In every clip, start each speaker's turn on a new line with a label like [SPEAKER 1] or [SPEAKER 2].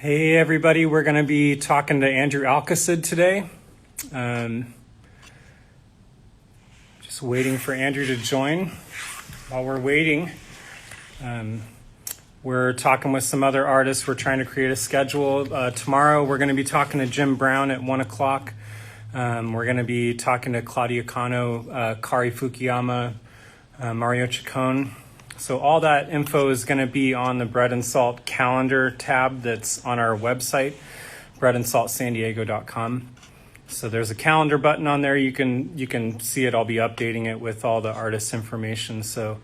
[SPEAKER 1] Hey everybody, we're going to be talking to Andrew Alcasid today. Um, just waiting for Andrew to join. While we're waiting, we're talking with some other artists. We're trying to create a schedule. Tomorrow we're going to be talking to Jim Brown at 1 o'clock. We're going to be talking to Claudia Kano, Kari Fukuyama, Mario Chacon. So all that info is going to be on the Bread and Salt calendar tab that's on our website, breadandsaltsandiego.com. So there's a calendar button on there. You can see it. I'll be updating it with all the artist information. So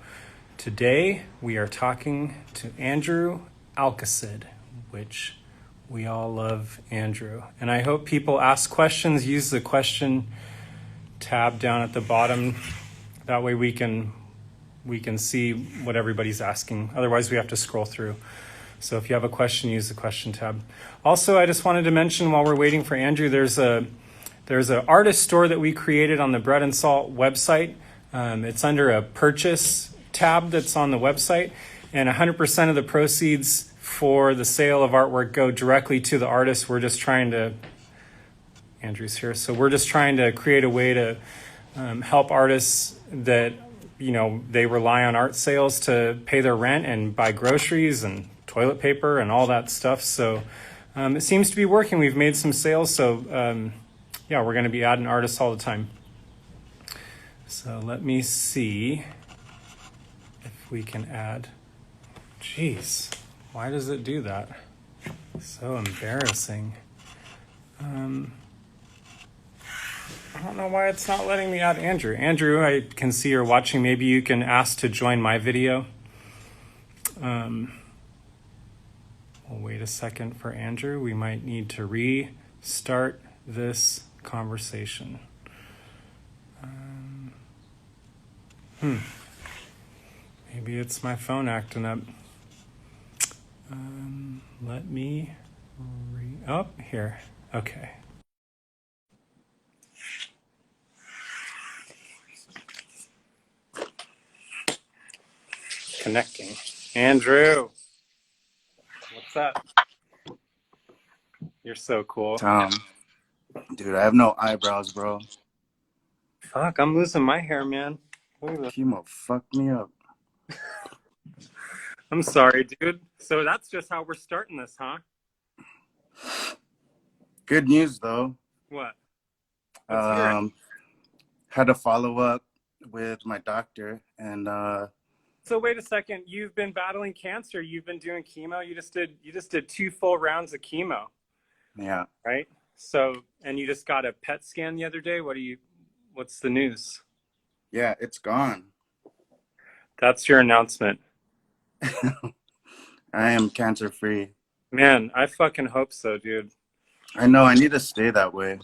[SPEAKER 1] today we are talking to Andrew Alcasid, which we all love Andrew. And I hope people ask questions. Use the question tab down at the bottom. That way we can see what everybody's asking. Otherwise, we have to scroll through. So if you have a question, use the question tab. Also, I just wanted to mention while we're waiting for Andrew, there's an artist store that we created on the Bread and Salt website. It's under a purchase tab that's on the website, and 100% of the proceeds for the sale of artwork go directly to the artist. We're just trying to, Andrew's here, so we're just trying to create a way to help artists that they rely on art sales to pay their rent and buy groceries and toilet paper and all that stuff. So it seems to be working. We've made some sales. So yeah, we're going to be adding artists all the time. So let me see if we can add. Jeez, why does it do that? So embarrassing. I don't know why it's not letting me add Andrew. Andrew, I can see you're watching. Maybe you can ask to join my video. We'll wait a second for Andrew. We might need to restart this conversation. Maybe it's my phone acting up. Let me here. Okay. Connecting. Andrew, what's up? You're so cool.
[SPEAKER 2] Tom, dude, I have no eyebrows, bro.
[SPEAKER 1] Fuck, I'm losing my hair, man.
[SPEAKER 2] Chemo fucked me up.
[SPEAKER 1] I'm sorry, dude. So that's just how we're starting this, huh?
[SPEAKER 2] Good news, though.
[SPEAKER 1] What?
[SPEAKER 2] Had to follow up with my doctor, and
[SPEAKER 1] So wait a second. You've been battling cancer. You've been doing chemo. You just did 2 full rounds of chemo.
[SPEAKER 2] yeah.
[SPEAKER 1] Right? So, and you just got a PET scan the other day. What's the news?
[SPEAKER 2] Yeah, it's gone.
[SPEAKER 1] That's your announcement.
[SPEAKER 2] I am cancer-free.
[SPEAKER 1] Man, I fucking hope so, dude.
[SPEAKER 2] I know, I need to stay that way.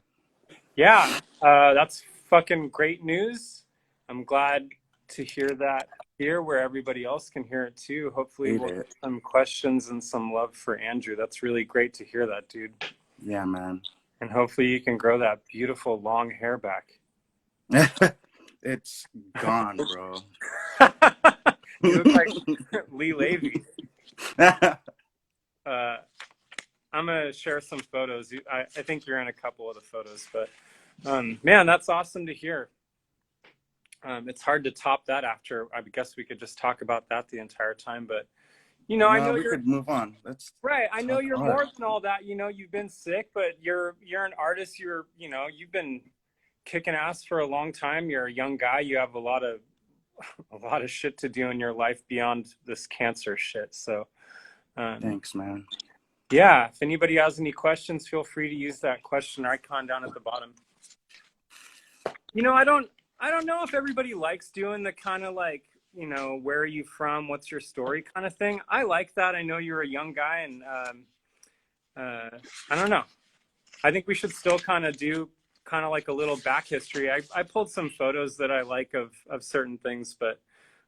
[SPEAKER 1] Yeah, that's fucking great news. I'm glad to hear that here where everybody else can hear it too. Hopefully we'll get some questions and some love for Andrew. That's really great to hear that, dude.
[SPEAKER 2] Yeah, man.
[SPEAKER 1] And hopefully you can grow that beautiful long hair back.
[SPEAKER 2] It's gone, bro.
[SPEAKER 1] You look like Lee Levy. I'm going to share some photos. I think you're in a couple of the photos, but man, that's awesome to hear. It's hard to top that after. I guess we could just talk about that the entire time, but I know
[SPEAKER 2] we could move on.
[SPEAKER 1] Right. I know you're more than all that. You've been sick, but you're an artist. You've been kicking ass for a long time. You're a young guy. You have a lot of shit to do in your life beyond this cancer shit. So
[SPEAKER 2] thanks, man.
[SPEAKER 1] Yeah, if anybody has any questions, feel free to use that question icon down at the bottom. I don't know if everybody likes doing the kind of like, where are you from? What's your story kind of thing. I like that. I know you're a young guy, and I don't know. I think we should still kind of do kind of like a little back history. I pulled some photos that I like of certain things, but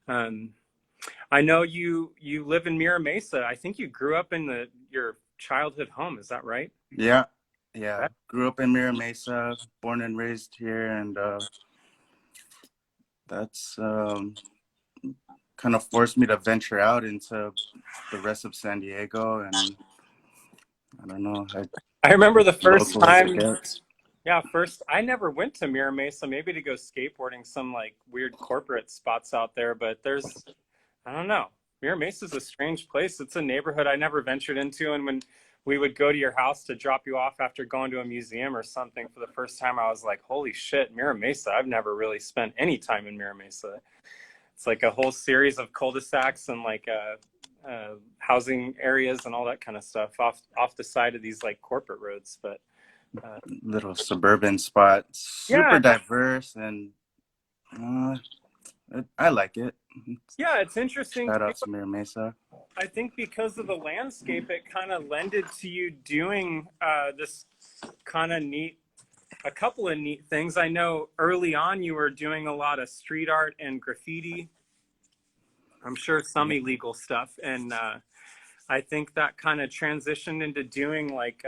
[SPEAKER 1] I know you live in Mira Mesa. I think you grew up in your childhood home. Is that right?
[SPEAKER 2] Yeah. Grew up in Mira Mesa, born and raised here, and that's kind of forced me to venture out into the rest of San Diego, and I don't know.
[SPEAKER 1] I remember the first
[SPEAKER 2] Local as it
[SPEAKER 1] time.
[SPEAKER 2] gets.
[SPEAKER 1] Yeah, first I never went to Mira Mesa, maybe to go skateboarding some like weird corporate spots out there, but there's I don't know. Mira Mesa is a strange place. It's a neighborhood I never ventured into, and when we would go to your house to drop you off after going to a museum or something for the first time, I was like, "Holy shit, Mira Mesa! I've never really spent any time in Mira Mesa." It's like a whole series of cul-de-sacs and like housing areas and all that kind of stuff off the side of these like corporate roads. But
[SPEAKER 2] Little suburban spot,
[SPEAKER 1] yeah,
[SPEAKER 2] super diverse, and I like it.
[SPEAKER 1] yeah, it's interesting
[SPEAKER 2] Shout
[SPEAKER 1] too.
[SPEAKER 2] out to Mira Mesa.
[SPEAKER 1] I think because of the landscape, it kind of lended to you doing this kind of neat, a couple of neat things. I know early on you were doing a lot of street art and graffiti. I'm sure some
[SPEAKER 2] Yeah.
[SPEAKER 1] illegal stuff, and I think that kind of transitioned into doing like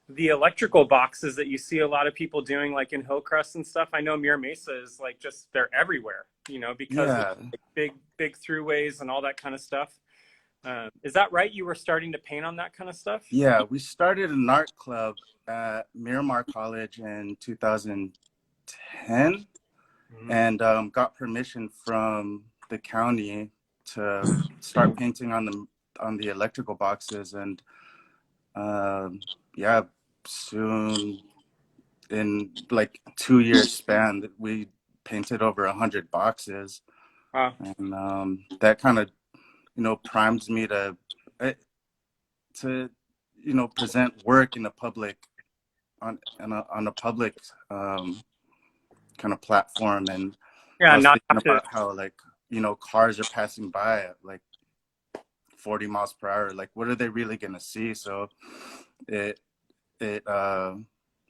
[SPEAKER 1] the electrical boxes that you see a lot of people doing, like in Hillcrest and stuff. I know Mira Mesa is like just they're everywhere, you know, because of
[SPEAKER 2] Yeah.
[SPEAKER 1] like, big throughways and all that kind of stuff. Is that right? You were starting to paint on that kind of stuff?
[SPEAKER 2] Yeah, we started an art club at Miramar College in 2010,
[SPEAKER 1] Mm-hmm.
[SPEAKER 2] and got permission from the county to start painting on the electrical boxes. And yeah, soon in like 2 years span, we painted over 100 boxes,
[SPEAKER 1] Wow.
[SPEAKER 2] and that kind of primes me eh, to present work in a public on a public kind of platform. And I
[SPEAKER 1] Yeah,
[SPEAKER 2] was
[SPEAKER 1] not
[SPEAKER 2] thinking
[SPEAKER 1] have to.
[SPEAKER 2] about how, like, cars are passing by at like 40 miles per hour. Like, what are they really gonna see? So it it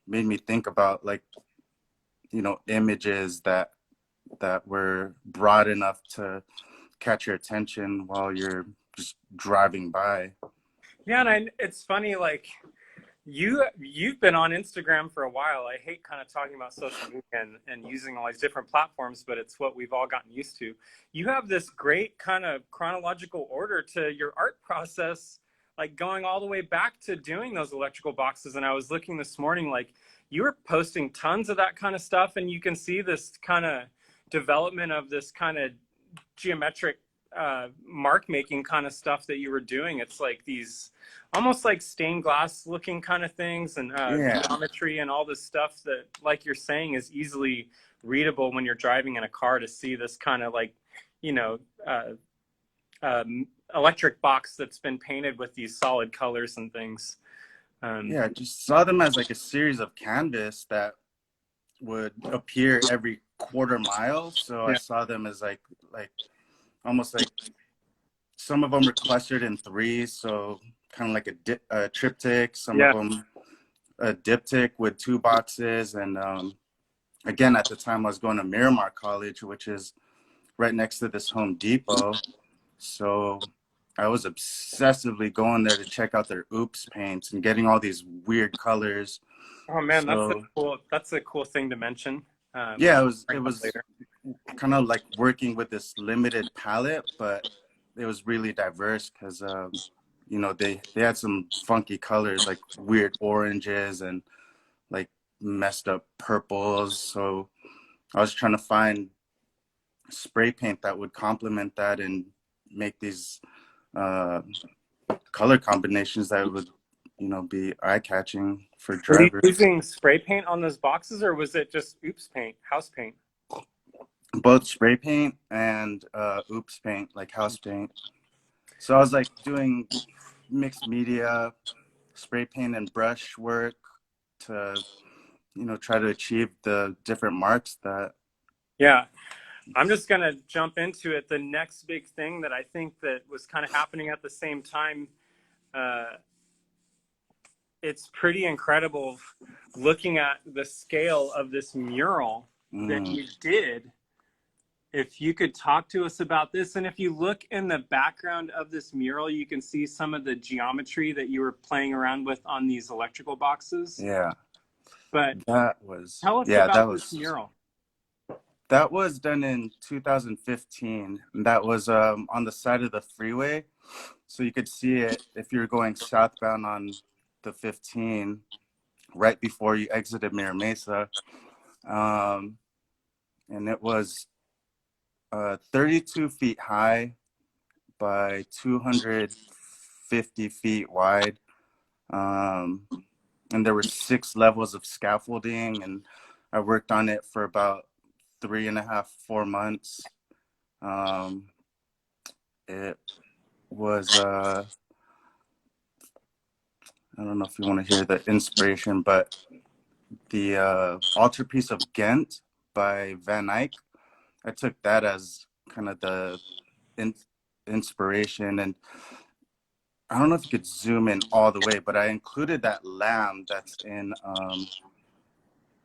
[SPEAKER 2] made me think about, like, images that were broad enough to catch your attention while you're just driving by.
[SPEAKER 1] Yeah, and it's funny, like you've been on Instagram for a while. I hate kind of talking about social media and using all these different platforms, but it's what we've all gotten used to. You have this great kind of chronological order to your art process, like going all the way back to doing those electrical boxes. And I was looking this morning, like you were posting tons of that kind of stuff, and you can see this kind of development of this kind of geometric mark making kind of stuff that you were doing. It's like these almost like stained glass looking kind of things, and
[SPEAKER 2] Yeah,
[SPEAKER 1] geometry and all this stuff that, like you're saying, is easily readable when you're driving in a car, to see this kind of like, you know, electric box that's been painted with these solid colors and things.
[SPEAKER 2] yeah, I just saw them as like a series of canvas that would appear every quarter mile. So I
[SPEAKER 1] Yeah.
[SPEAKER 2] saw them as like almost like some of them were clustered in threes, so kind of like a triptych. Some of
[SPEAKER 1] Yeah.
[SPEAKER 2] them a diptych with two boxes. And again, at the time, I was going to Miramar College, which is right next to this Home Depot. So I was obsessively going there to check out their oops paints and getting all these weird colors.
[SPEAKER 1] Oh man,
[SPEAKER 2] So
[SPEAKER 1] that's a cool thing to mention.
[SPEAKER 2] yeah,
[SPEAKER 1] Bring
[SPEAKER 2] it
[SPEAKER 1] up
[SPEAKER 2] was
[SPEAKER 1] later.
[SPEAKER 2] kind of like working with this limited palette, but it was really diverse because they had some funky colors, like weird oranges and like messed up purples. So I was trying to find spray paint that would complement that and make these uh, color combinations that would be eye-catching for
[SPEAKER 1] Were you
[SPEAKER 2] drivers.
[SPEAKER 1] using spray paint on those boxes, or was it just oops paint, house paint?
[SPEAKER 2] Both spray paint and oops paint, like house paint. So I was like doing mixed media, spray paint and brush work to try to achieve the different marks that.
[SPEAKER 1] Yeah, I'm just gonna jump into it. The next big thing that I think that was kind of happening at the same time, uh, it's pretty incredible looking at the scale of this mural that
[SPEAKER 2] mm,
[SPEAKER 1] you did. If you could talk to us about this, and if you look in the background of this mural, you can see some of the geometry that you were playing around with on these electrical boxes.
[SPEAKER 2] yeah,
[SPEAKER 1] But
[SPEAKER 2] that was
[SPEAKER 1] tell us
[SPEAKER 2] yeah, that
[SPEAKER 1] about this
[SPEAKER 2] was
[SPEAKER 1] mural.
[SPEAKER 2] That was done in 2015. And that was on the side of the freeway. So you could see it if you're going southbound on the 15, right before you exited Mira Mesa. And it was 32 feet high by 250 feet wide. And there were 6 levels of scaffolding, and I worked on it for about 3.5, 4 months. It was I don't know if you want to hear the inspiration, but the Altarpiece of Ghent by Van Eyck, I took that as kind of the inspiration. And I don't know if you could zoom in all the way, but I included that lamb that's in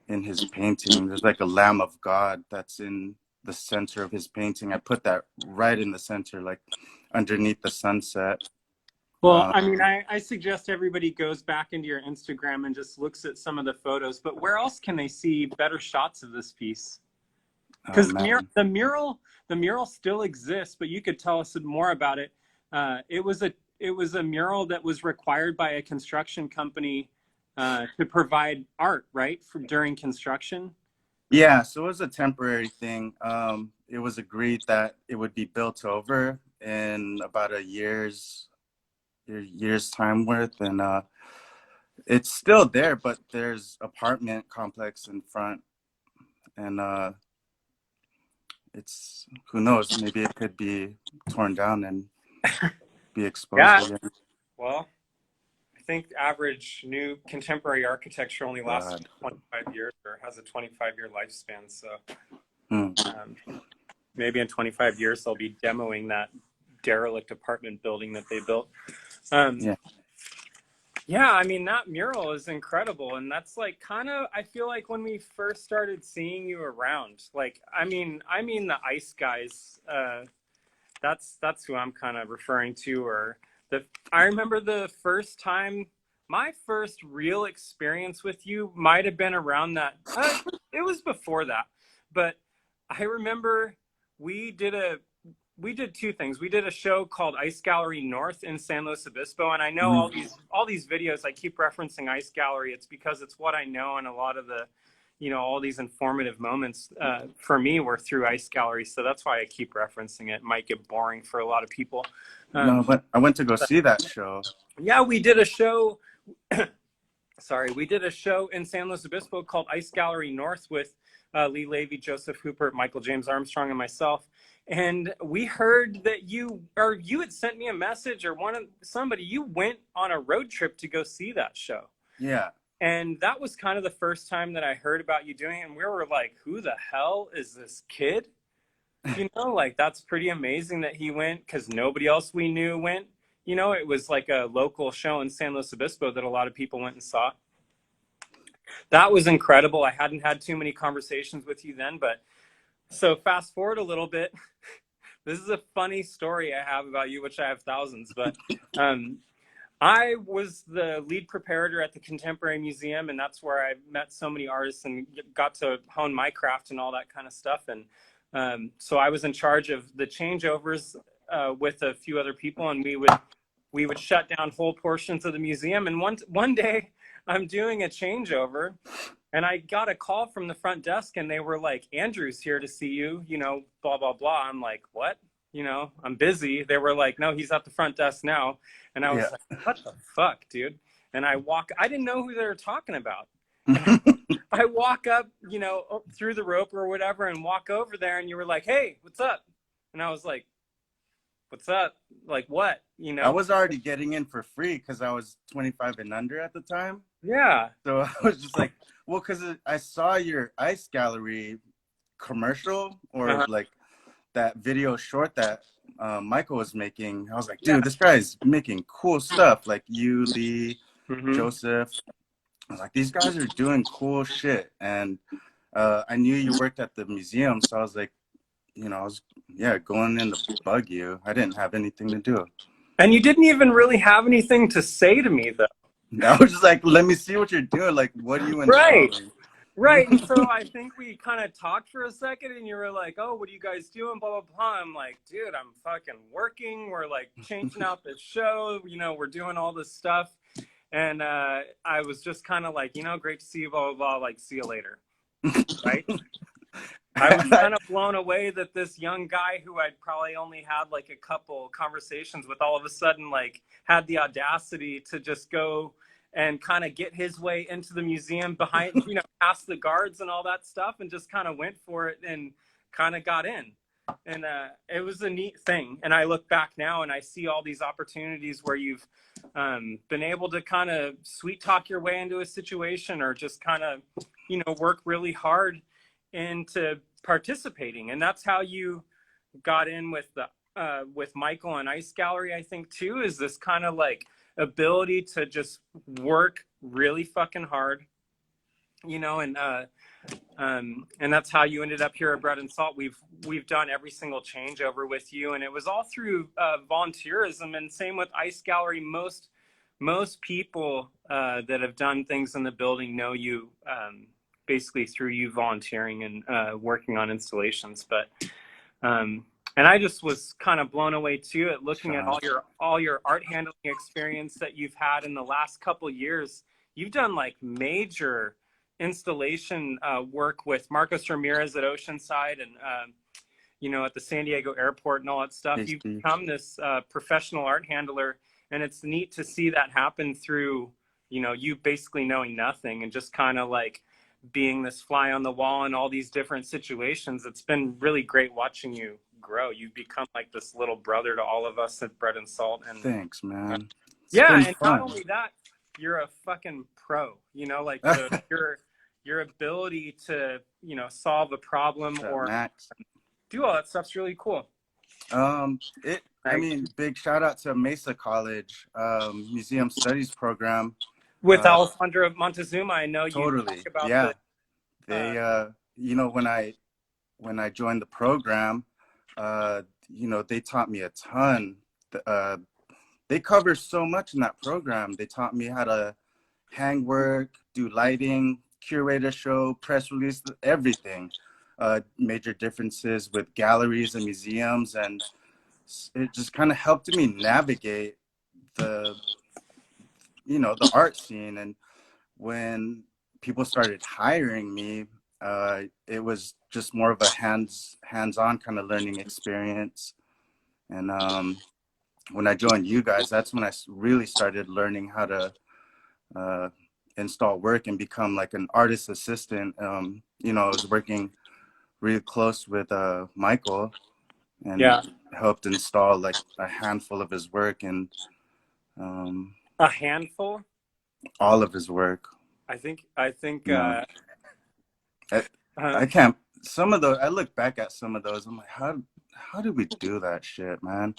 [SPEAKER 2] his painting. There's like a Lamb of God that's in the center of his painting. I put that right in the center, like underneath the sunset.
[SPEAKER 1] Well, I mean, I suggest everybody goes back into your Instagram and just looks at some of the photos, but where else can they see better shots of this piece? Because the mural still exists, but you could tell us more about it. It was a mural that was required by a construction company to provide art, right, during construction.
[SPEAKER 2] Yeah, so it was a temporary thing. It was agreed that it would be built over in about a year's time worth, and it's still there, but there's apartment complex in front, and it's, who knows, maybe it could be torn down and be exposed again.
[SPEAKER 1] Well, I think average new contemporary architecture only lasts 25 years or has a 25-year lifespan. So maybe in 25 years, they'll be demoing that derelict apartment building that they built. Yeah, I mean, that mural is incredible. And that's like kind of, I feel like when we first started seeing you around, like, I mean the ice guys, that's who I'm kind of referring to. Or I remember the first time, my first real experience with you might have been around that. It was before that, but I remember we did two things. We did a show called Ice Gallery North in San Luis Obispo, and I know all these videos I keep referencing Ice Gallery. It's because it's what I know, and a lot of the, all these informative moments for me were through Ice Gallery. So that's why I keep referencing it. It might get boring for a lot of people.
[SPEAKER 2] No, but I went to go see that show.
[SPEAKER 1] Yeah, we did a show. Sorry, we did a show in San Luis Obispo called Ice Gallery North with Lee Levy, Joseph Hooper, Michael James Armstrong, and myself. And we heard that you had sent me a message, or somebody, you went on a road trip to go see that show.
[SPEAKER 2] Yeah.
[SPEAKER 1] And that was kind of the first time that I heard about you doing it. And we were like, who the hell is this kid? Like, that's pretty amazing that he went, because nobody else we knew went. It was like a local show in San Luis Obispo that a lot of people went and saw. That was incredible. I hadn't had too many conversations with you then, but so fast forward a little bit. This is a funny story I have about you, which I have thousands, but I was the lead preparator at the Contemporary Museum, and that's where I met so many artists and got to hone my craft and all that kind of stuff. And so I was in charge of the changeovers with a few other people, and we would shut down whole portions of the museum. And one day I'm doing a changeover, and I got a call from the front desk, and they were like, Andrew's here to see you, blah, blah, blah. I'm like, what? I'm busy. They were like, no, he's at the front desk now. And I was like, what the fuck, dude? And I didn't know who they were talking about. I walk up, through the rope or whatever, and walk over there, and you were like, hey, what's up? And I was like, what's up? Like, what?
[SPEAKER 2] I was already getting in for free because I was 25 and under at the time.
[SPEAKER 1] Yeah.
[SPEAKER 2] So I was just like, well, because I saw your Ice Gallery commercial, or like that video short that Michael was making. I was like, dude, this guy's making cool stuff. Like you, Lee, Joseph. I was like, these guys are doing cool shit. And I knew you worked at the museum, so I was like, I was going in to bug you. I didn't have anything to do.
[SPEAKER 1] And you didn't even really have anything to say to me, though.
[SPEAKER 2] I was just like, let me see what you're doing. Like, what are you installing?
[SPEAKER 1] Right. Right. And so I think we kind of talked for a second and you were like, oh, what are you guys doing? Blah, blah, blah. I'm like, dude, I'm fucking working. We're like changing out the show. You know, we're doing all this stuff. And I was just kind of like, you know, great to see you, blah, blah, blah. Like, see you later. Right. I was kind of blown away that this young guy who I'd probably only had like a couple conversations with all of a sudden like had the audacity to just go and kind of get his way into the museum behind, you know, past the guards and all that stuff and just kind of went for it and kind of got in. And it was a neat thing. And I look back now and I see all these opportunities where you've been able to kind of sweet talk your way into a situation or just kind of, you know, work really hard into participating. And that's how you got in with the with Michael and Ice Gallery, I think too, is this kind of like ability to just work really fucking hard, you know, and that's how you ended up here at Bread and Salt. We've done every single changeover with you, and it was all through volunteerism. And same with Ice Gallery. Most people that have done things in the building know you basically through you volunteering and working on installations. But and I just was kind of blown away too at looking at all your art handling experience that you've had in the last couple of years. You've done like major installation work with Marcos Ramirez at Oceanside and you know, at the San Diego airport and all that stuff. You've become this professional art handler, and it's neat to see that happen through, you know, you basically knowing nothing and just kind of like being this fly on the wall in all these different situations. It's been really great watching you grow. You've become like this little brother to all of us at Bread and Salt. And
[SPEAKER 2] thanks, man.
[SPEAKER 1] yeah, and not only that, you're a fucking pro. You know, like your ability to, you know, solve a problem or do all that stuff's really cool.
[SPEAKER 2] I mean, big shout out to Mesa College Museum Studies program
[SPEAKER 1] with Alejandro Montezuma. I know you
[SPEAKER 2] totally
[SPEAKER 1] talk about
[SPEAKER 2] they you know, when I joined the program, you know, they taught me a ton. They cover so much in that program. They taught me how to hang work, do lighting, curate a show, press release, everything. Major differences with galleries and museums, and it just kind of helped me navigate the, you know, the art scene. And when people started hiring me, it was just more of a hands-on kind of learning experience. And when I joined you guys, that's when I really started learning how to install work and become like an artist assistant. You know, I was working really close with Michael and helped install like a handful of his work. And
[SPEAKER 1] a handful?
[SPEAKER 2] All of his work.
[SPEAKER 1] I think
[SPEAKER 2] I can't, some of those, I look back at some of those, I'm like, how did we do that shit, man?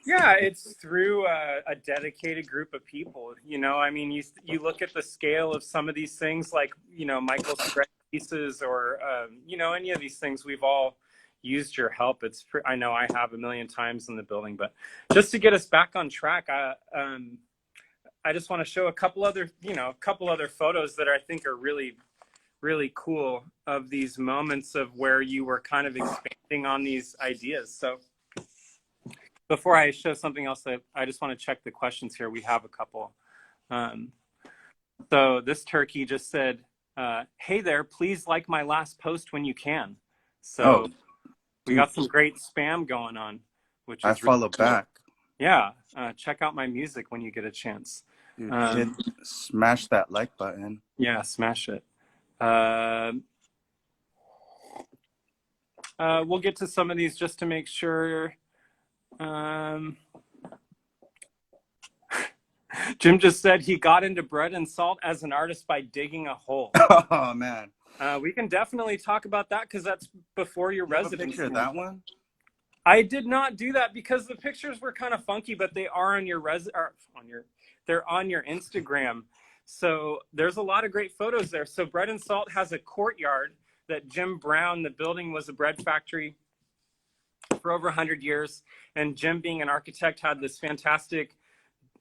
[SPEAKER 1] Yeah, it's through a dedicated group of people. You know, I mean, you look at the scale of some of these things, like, you know, Michael's spread pieces or, you know, any of these things, we've all used your help. I know I have a million times in the building, but just to get us back on track, I just want to show a couple other photos that I think are really, really cool of these moments of where you were kind of expanding on these ideas. So before I show something else, I just want to check the questions here. We have a couple. So this turkey just said, hey there, please like my last post when you can. So we got some great spam going on, which is
[SPEAKER 2] I follow back.
[SPEAKER 1] Yeah, check out my music when you get a chance.
[SPEAKER 2] Dude, smash that like button. Yeah,
[SPEAKER 1] smash it. We'll get to some of these just to make sure. Jim just said he got into Bread and Salt as an artist by digging a hole.
[SPEAKER 2] Oh man.
[SPEAKER 1] We can definitely talk about that because that's before your residency.
[SPEAKER 2] Picture of that one?
[SPEAKER 1] I did not do that because the pictures were kind of funky, but they are on your they're on your Instagram. So there's a lot of great photos there. So Bread and Salt has a courtyard that Jim Brown, the building was a bread factory for over 100 years. And Jim, being an architect, had this fantastic,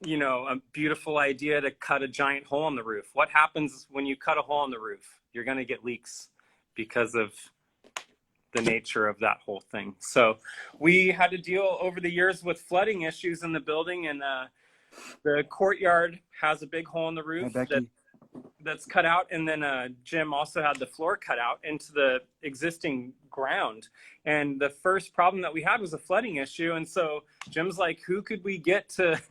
[SPEAKER 1] a beautiful idea to cut a giant hole in the roof. What happens when you cut a hole in the roof? you're going to get leaks because of the nature of that whole thing. So we had to deal over the years with flooding issues in the building, and the courtyard has a big hole in the
[SPEAKER 2] Hi,
[SPEAKER 1] roof
[SPEAKER 2] Becky.
[SPEAKER 1] that's cut out, and then Jim also had the floor cut out into the existing ground. And the first problem that we had was a flooding issue, and so Jim's like, who could we get to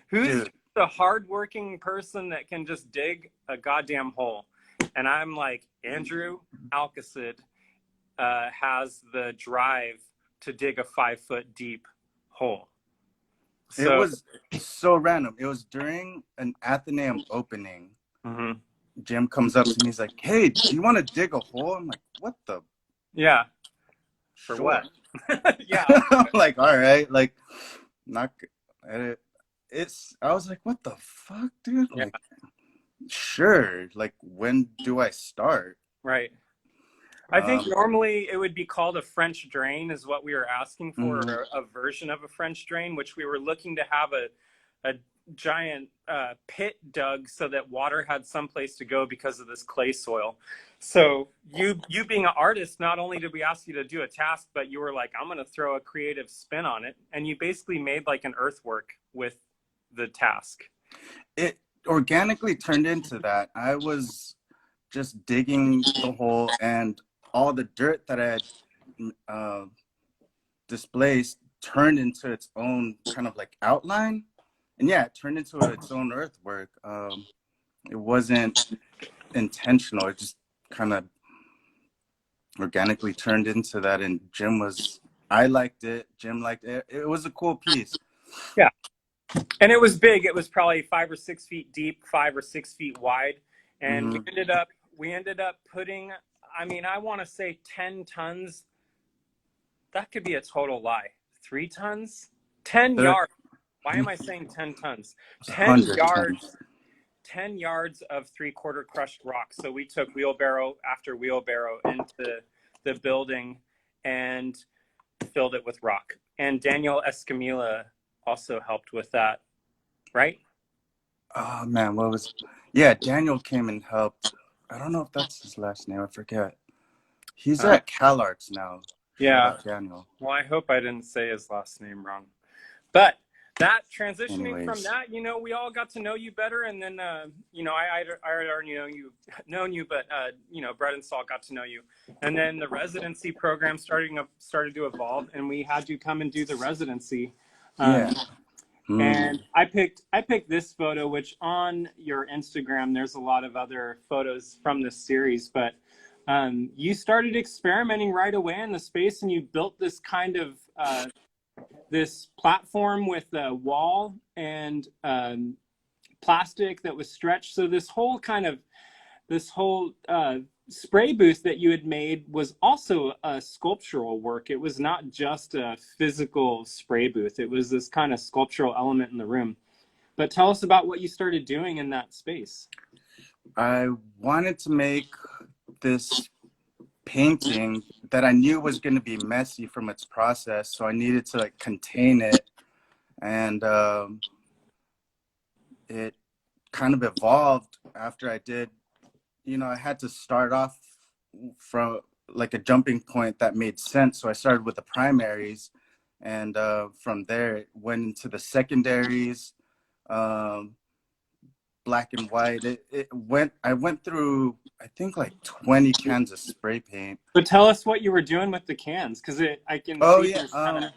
[SPEAKER 1] who's the hardworking person that can just dig a goddamn hole? And I'm like, Andrew Alcasid has the drive to dig a 5-foot deep hole.
[SPEAKER 2] So, it was so random. It was during an Athenaeum opening.
[SPEAKER 1] Mm-hmm.
[SPEAKER 2] Jim comes up to me. He's like, "Hey, do you want to dig a hole?" I'm like, "What the?"
[SPEAKER 1] Yeah. For
[SPEAKER 2] sure.
[SPEAKER 1] What? Yeah.
[SPEAKER 2] I'm like, all right, like, not. It's. I was like, "What the fuck, dude?"
[SPEAKER 1] Yeah.
[SPEAKER 2] Like, sure. Like, when do I start?
[SPEAKER 1] Right. I think normally it would be called a French drain is what we were asking for,
[SPEAKER 2] Mm-hmm.
[SPEAKER 1] or a version of a French drain, which we were looking to have a giant pit dug so that water had someplace to go because of this clay soil. So you being an artist, not only did we ask you to do a task, but you were like, I'm going to throw a creative spin on it. And you basically made like an earthwork with the task.
[SPEAKER 2] It organically turned into that. I was just digging the hole, and all the dirt that I had displaced turned into its own kind of like outline. And yeah, it turned into its own earthwork. It wasn't intentional. It just kind of organically turned into that. And I liked it. Jim liked it. It was a cool piece.
[SPEAKER 1] Yeah. And it was big. It was probably 5 or 6 feet deep, 5 or 6 feet wide. And
[SPEAKER 2] Mm-hmm.
[SPEAKER 1] we ended up putting, I mean, I want to say 10 tons. That could be a total lie. 3 tons? 10 yards. Why am I saying 10 tons? 10 yards.
[SPEAKER 2] Tons.
[SPEAKER 1] 10 yards of 3/4 crushed rock. So we took wheelbarrow after wheelbarrow into the building and filled it with rock. And Daniel Escamilla also helped with that, right?
[SPEAKER 2] Oh man, yeah, Daniel came and helped. I don't know if that's his last name, I forget. He's at CalArts now.
[SPEAKER 1] Yeah.
[SPEAKER 2] Shout out Daniel.
[SPEAKER 1] Well, I hope I didn't say his last name wrong. But that transitioning from that, we all got to know you better. And then, I already known you, but, Brett and Saul got to know you. And then the residency program started to evolve, and we had you come and do the residency. And I picked this photo, which on your Instagram, there's a lot of other photos from this series, but you started experimenting right away in the space, and you built this kind of this platform with a wall and plastic that was stretched. So this whole spray booth that you had made was also a sculptural work. It was not just a physical spray booth. It was this kind of sculptural element in the room. But tell us about what you started doing in that space.
[SPEAKER 2] I wanted to make this painting that I knew was going to be messy from its process, so I needed to like contain it, and it kind of evolved after I did. I had to start off from like a jumping point that made sense, so I started with the primaries, and from there it went into the secondaries. Black and white. I went through, I think, like 20 cans of spray paint.
[SPEAKER 1] But tell us what you were doing with the cans, because I can see.
[SPEAKER 2] Yeah,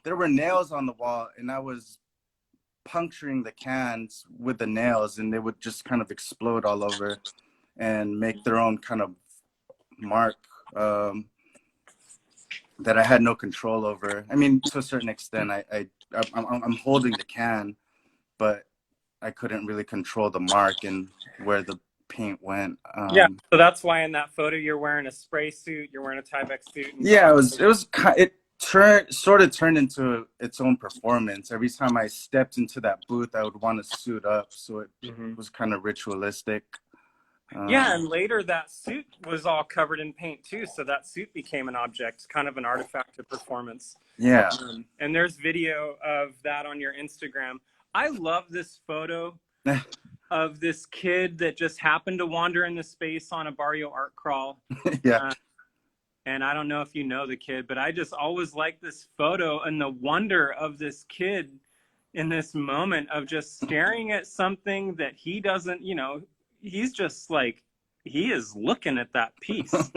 [SPEAKER 2] there were nails on the wall, and I was puncturing the cans with the nails, and they would just kind of explode all over and make their own kind of mark that I had no control over. I mean, to a certain extent, I'm holding the can, but I couldn't really control the mark and where the paint went.
[SPEAKER 1] Yeah, so that's why in that photo you're wearing a spray suit, you're wearing a Tyvek suit.
[SPEAKER 2] Yeah, it sort of turned into its own performance. Every time I stepped into that booth, I would want to suit up, so it was kind of ritualistic.
[SPEAKER 1] Yeah, and later that suit was all covered in paint too, so that suit became an object, kind of an artifact of performance.
[SPEAKER 2] Yeah.
[SPEAKER 1] And there's video of that on your Instagram. I love this photo. of this kid that just happened to wander into space on a Barrio art crawl.
[SPEAKER 2] Yeah.
[SPEAKER 1] Uh, and I don't know if you know the kid, but I just always like this photo and the wonder of this kid in this moment of just staring at something that he doesn't, he's just like, he is looking at that piece,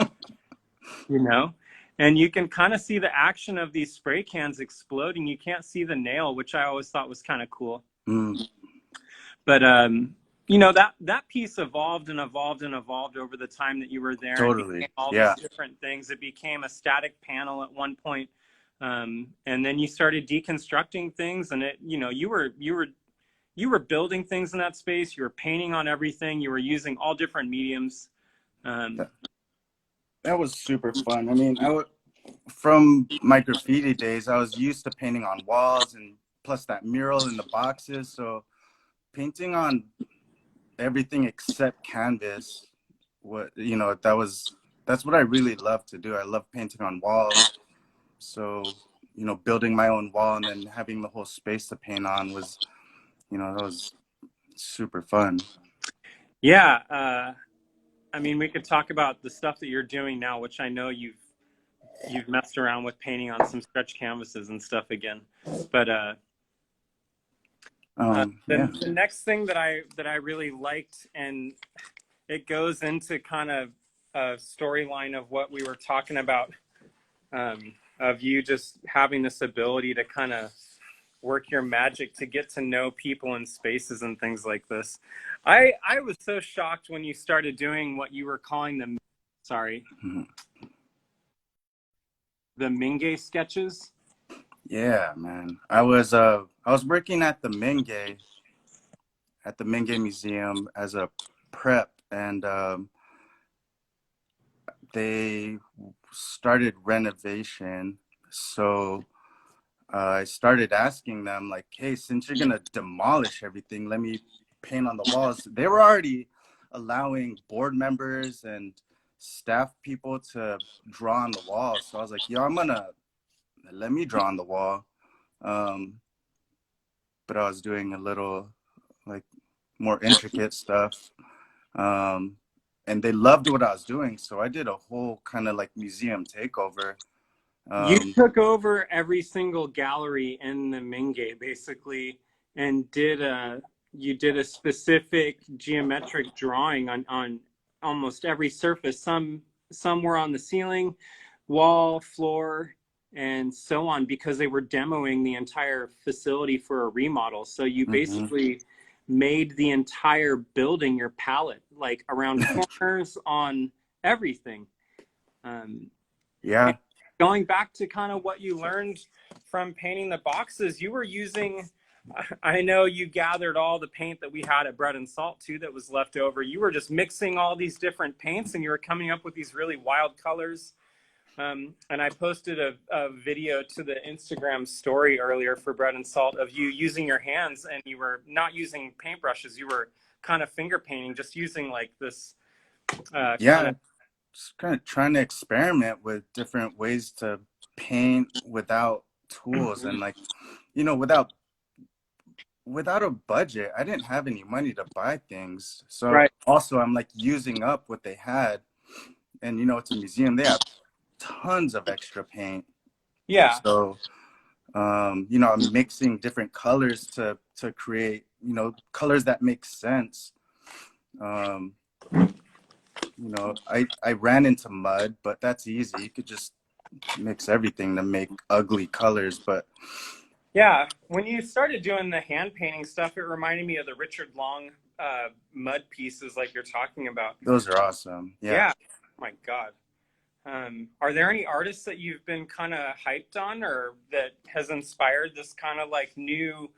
[SPEAKER 1] you know? And you can kind of see the action of these spray cans exploding. You can't see the nail, which I always thought was kind of cool.
[SPEAKER 2] Mm.
[SPEAKER 1] But that piece evolved and evolved and evolved over the time that you were there, and
[SPEAKER 2] Totally.
[SPEAKER 1] became all
[SPEAKER 2] Yeah.
[SPEAKER 1] these different things. It became a static panel at one point, and then you started deconstructing things, and you were building things in that space. You were painting on everything. You were using all different mediums.
[SPEAKER 2] That was super fun. I mean, from my graffiti days, I was used to painting on walls, and plus that mural in the boxes. So painting on everything except canvas, that's what I really love to do. I love painting on walls. So, building my own wall and then having the whole space to paint on was, that was super fun.
[SPEAKER 1] Yeah. I mean, we could talk about the stuff that you're doing now, which I know you've messed around with painting on some stretch canvases and stuff again. But
[SPEAKER 2] Yeah.
[SPEAKER 1] the next thing that I really liked, and it goes into kind of a storyline of what we were talking about, of you just having this ability to kind of work your magic to get to know people and spaces and things like this. I was so shocked when you started doing what you were calling the Mingay sketches.
[SPEAKER 2] Yeah, man. I was working at the Mingay Museum as a prep, and they started renovation. So I started asking them, like, hey, since you're gonna demolish everything, let me paint on the walls. They were already allowing board members and staff people to draw on the walls. So I was like, yo, let me draw on the wall. But I was doing a little like more intricate stuff. And they loved what I was doing. So I did a whole kind of like museum takeover.
[SPEAKER 1] You took over every single gallery in the Mingay basically, and you did a specific geometric drawing on almost every surface. Some were on the ceiling, wall, floor, and so on, because they were demoing the entire facility for a remodel. So you basically made the entire building your palette, like around corners, on everything.
[SPEAKER 2] Yeah.
[SPEAKER 1] Going back to kind of what you learned from painting the boxes, you were using, I know you gathered all the paint that we had at Bread and Salt too that was left over. You were just mixing all these different paints, and you were coming up with these really wild colors. And I posted a video to the Instagram story earlier for Bread and Salt of you using your hands, and you were not using paintbrushes. You were kind of finger painting, just using like this
[SPEAKER 2] just kind of trying to experiment with different ways to paint without tools and like, without a budget. I didn't have any money to buy things. So
[SPEAKER 1] right.
[SPEAKER 2] Also I'm like using up what they had, and it's a museum. They have tons of extra paint.
[SPEAKER 1] Yeah.
[SPEAKER 2] So, I'm mixing different colors to create, colors that make sense. I ran into mud, but that's easy. You could just mix everything to make ugly colors. But
[SPEAKER 1] yeah, when you started doing the hand painting stuff, it reminded me of the Richard Long mud pieces like you're talking about.
[SPEAKER 2] those are awesome. Yeah.
[SPEAKER 1] Oh my God. Are there any artists that you've been kind of hyped on, or that has inspired this kind of like new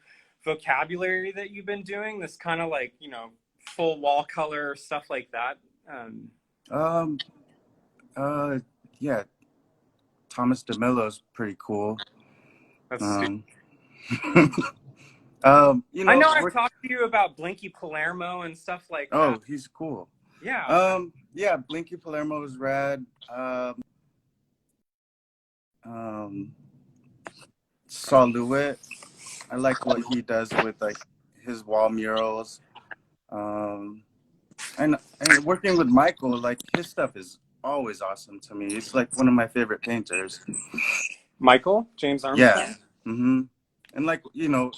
[SPEAKER 1] vocabulary that you've been doing? This kind of like, full wall color stuff like that?
[SPEAKER 2] Yeah. Thomas DeMillo's pretty cool.
[SPEAKER 1] That's stupid.
[SPEAKER 2] I
[SPEAKER 1] know I've talked to you about Blinky Palermo and stuff like that.
[SPEAKER 2] Oh, he's cool.
[SPEAKER 1] Yeah.
[SPEAKER 2] Yeah, Blinky Palermo is rad. Saw Lewitt. I like what he does with like his wall murals. And working with Michael, like his stuff is always awesome to me. He's like one of my favorite painters.
[SPEAKER 1] Michael, James
[SPEAKER 2] Yeah.
[SPEAKER 1] Armstrong?
[SPEAKER 2] Mm-hmm. And like, you know,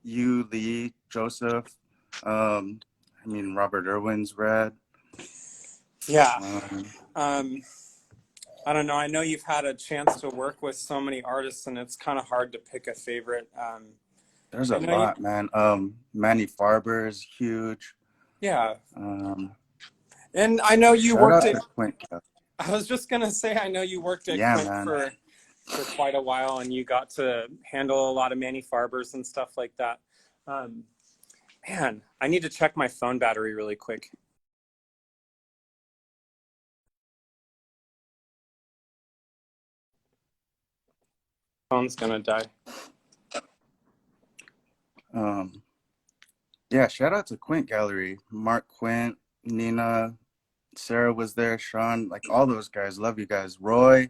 [SPEAKER 2] you, Lee, Joseph, I mean, Robert Irwin's rad.
[SPEAKER 1] Yeah.
[SPEAKER 2] Um,
[SPEAKER 1] Um, I don't know. I know you've had a chance to work with so many artists, and it's kind of hard to pick a favorite.
[SPEAKER 2] there's
[SPEAKER 1] I
[SPEAKER 2] a
[SPEAKER 1] know you,
[SPEAKER 2] lot, man. Manny Farber is huge.
[SPEAKER 1] yeah.
[SPEAKER 2] Um,
[SPEAKER 1] And I know you
[SPEAKER 2] Shout
[SPEAKER 1] worked
[SPEAKER 2] out
[SPEAKER 1] at,
[SPEAKER 2] to Quint.
[SPEAKER 1] I was just going to say, I know you worked at
[SPEAKER 2] Yeah,
[SPEAKER 1] Quint
[SPEAKER 2] man.
[SPEAKER 1] for quite a while, and you got to handle a lot of Manny Farbers and stuff like that. Um, Man, I need to check my phone battery really quick. Phone's gonna die.
[SPEAKER 2] Um, yeah, shout out to Quint Gallery. Mark Quint, Nina, Sarah was there, Sean, like all those guys. Love you guys. Roy,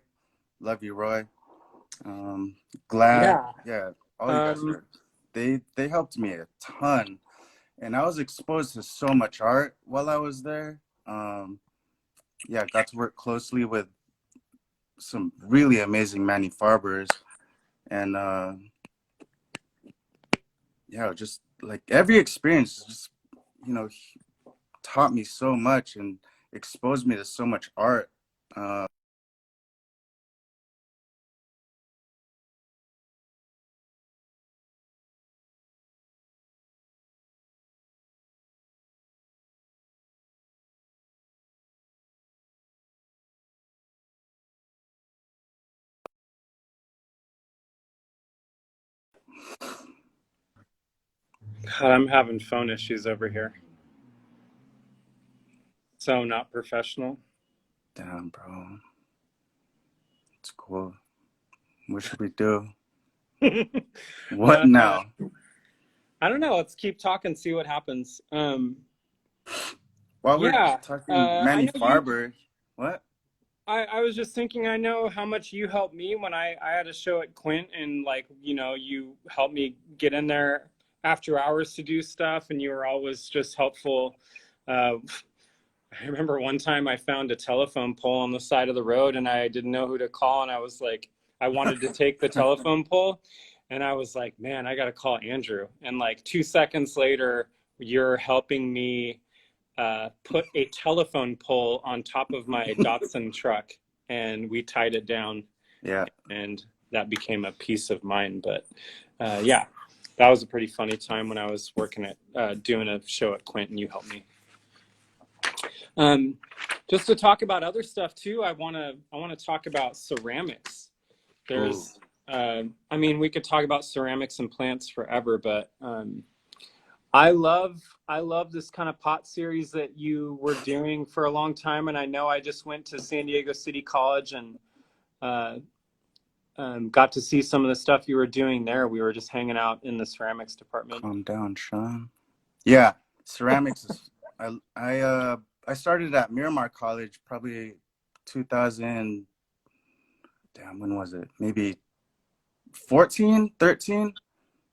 [SPEAKER 2] love you, Roy. Um, Glad,
[SPEAKER 1] Yeah.
[SPEAKER 2] yeah, all you guys
[SPEAKER 1] Um,
[SPEAKER 2] are. They helped me a ton, and I was exposed to so much art while I was there. Yeah, got to work closely with some really amazing Manny Farbers, and yeah, just like every experience, just you know, taught me so much and exposed me to so much art. Uh,
[SPEAKER 1] God, I'm having phone issues over here. So not professional.
[SPEAKER 2] Damn, bro, it's cool. What should we do? What
[SPEAKER 1] uh,
[SPEAKER 2] now?
[SPEAKER 1] I don't know. Let's keep talking, see what happens.
[SPEAKER 2] While we're
[SPEAKER 1] Yeah.
[SPEAKER 2] talking
[SPEAKER 1] I
[SPEAKER 2] Manny
[SPEAKER 1] know you.
[SPEAKER 2] Farber, what?
[SPEAKER 1] I was just thinking. I know how much you helped me when I had a show at Quint, and like you helped me get in there after hours to do stuff, and you were always just helpful. Uh, I remember one time I found a telephone pole on the side of the road and I didn't know who to call. And I was like, I wanted to take the telephone pole. And I was like, man, I got to call Andrew. And like 2 seconds later, you're helping me put a telephone pole on top of my Datsun truck. And we tied it down.
[SPEAKER 2] Yeah.
[SPEAKER 1] And that became a piece of mine. But yeah, that was a pretty funny time when I was working at doing a show at Quint and you helped me. Um, just to talk about other stuff too, I want to talk about ceramics.
[SPEAKER 2] Ooh.
[SPEAKER 1] There's, I mean, we could talk about ceramics and plants forever, but I love this kind of pot series that you were doing for a long time, and I know I just went to San Diego City College and uh, got to see some of the stuff you were doing there. We were just hanging out in the ceramics department.
[SPEAKER 2] Calm down, Sean. Yeah, ceramics is. I started at Miramar College probably 2000. Damn, when was it? Maybe 14, 13,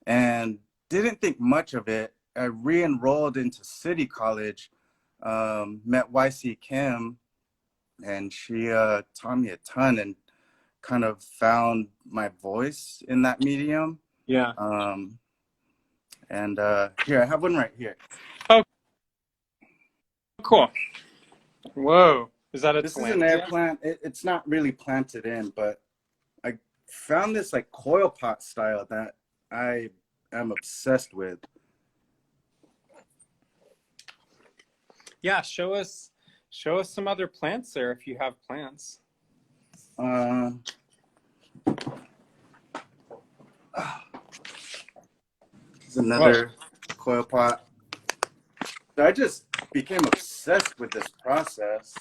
[SPEAKER 2] and didn't think much of it. I re-enrolled into City College. Met YC Kim, and she taught me a ton and kind of found my voice in that medium.
[SPEAKER 1] Yeah.
[SPEAKER 2] Um, and here, I have one right here.
[SPEAKER 1] Oh, cool. Whoa. Is that a
[SPEAKER 2] This is an air
[SPEAKER 1] tillandsia?
[SPEAKER 2] plant. It's not really planted in, but I found this like coil pot style that I am obsessed with.
[SPEAKER 1] Yeah, show us some other plants there if you have plants.
[SPEAKER 2] Uh, this is
[SPEAKER 1] Whoa.
[SPEAKER 2] another coil pot. So I just became obsessed with this process.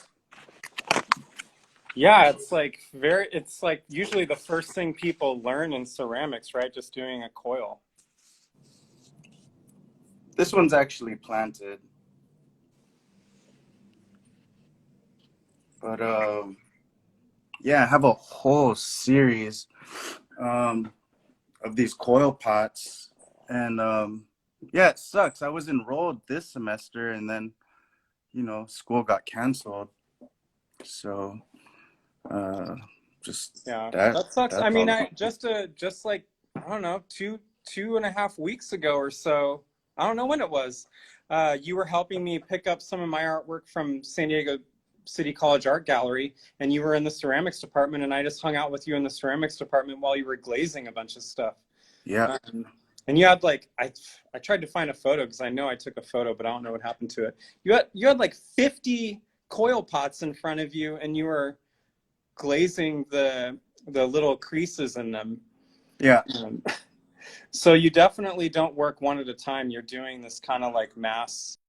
[SPEAKER 1] Yeah, it's like usually the first thing people learn in ceramics, right? Just doing a coil.
[SPEAKER 2] This one's actually planted. But yeah, I have a whole series of these coil pots. And Yeah, it sucks. I was enrolled this semester, and then school got canceled. So uh, just
[SPEAKER 1] Yeah,
[SPEAKER 2] that
[SPEAKER 1] that sucks. I
[SPEAKER 2] that's
[SPEAKER 1] mean,
[SPEAKER 2] all.
[SPEAKER 1] I just like I don't know, two and a half weeks ago or so. I don't know when it was. You were helping me pick up some of my artwork from San Diego City College Art Gallery, and you were in the ceramics department, and I just hung out with you in the ceramics department while you were glazing a bunch of stuff.
[SPEAKER 2] Yeah.
[SPEAKER 1] Um, and you had like I tried to find a photo because I know I took a photo, but I don't know what happened to it. You had like 50 coil pots in front of you, and you were glazing the little creases in them.
[SPEAKER 2] Yeah.
[SPEAKER 1] Um, so you definitely don't work one at a time. You're doing this kind of like mass.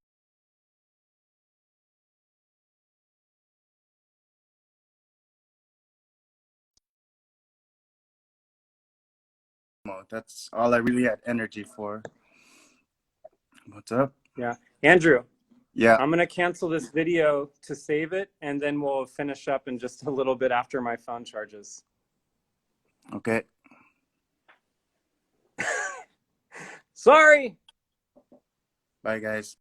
[SPEAKER 2] That's all I really had energy for. What's up?
[SPEAKER 1] Yeah, Andrew,
[SPEAKER 2] Yeah.
[SPEAKER 1] I'm gonna cancel this video to save it, and then we'll finish up in just a little bit after my phone charges.
[SPEAKER 2] Okay.
[SPEAKER 1] Sorry.
[SPEAKER 2] Bye, guys.